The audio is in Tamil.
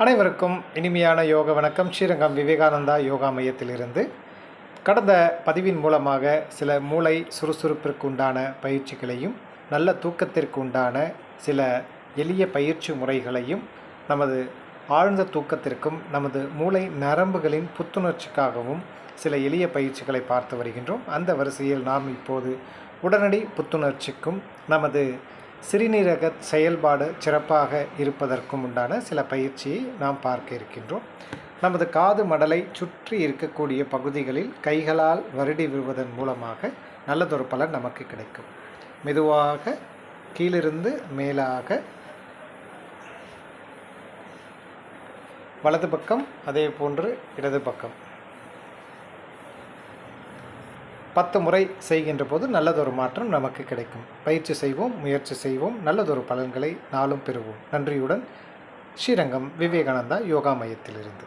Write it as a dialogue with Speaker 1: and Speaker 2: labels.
Speaker 1: அனைவருக்கும் இனிமையான யோக வணக்கம். ஸ்ரீரங்கம் விவேகானந்தா யோகா மையத்திலிருந்து கடந்த பதிவின் மூலமாக சில மூளை சுறுசுறுப்பிற்கு உண்டான பயிற்சிகளையும் நல்ல தூக்கத்திற்கு உண்டான சில எளிய பயிற்சி முறைகளையும் நமது ஆழ்ந்த தூக்கத்திற்கும் நமது மூளை நரம்புகளின் புத்துணர்ச்சிக்காகவும் சில எளிய பயிற்சிகளை பார்த்து வருகின்றோம். அந்த வரிசையில் நாம் இப்போது உடனடி புத்துணர்ச்சிக்கும் நமது சிறுநீரக செயல்பாடு சிறப்பாக இருப்பதற்கும் உண்டான சில பயிற்சியை நாம் பார்க்க இருக்கின்றோம். நமது காது மடலை சுற்றி இருக்கக்கூடிய பகுதிகளில் கைகளால் வருடி விடுவதன் மூலமாக நல்லதொரு பலன் நமக்கு கிடைக்கும். மெதுவாக கீழிருந்து மேலாக வலது பக்கம், அதே போன்று இடது பக்கம் 10 முறை செய்கின்ற போது நல்லதொரு மாற்றம் நமக்கு கிடைக்கும். பயிற்சி செய்வோம், முயற்சி செய்வோம், நல்லதொரு பலன்களை நாளும் பெறுவோம். நன்றியுடன் ஸ்ரீரங்கம் விவேகானந்தா யோகா மையத்திலிருந்து.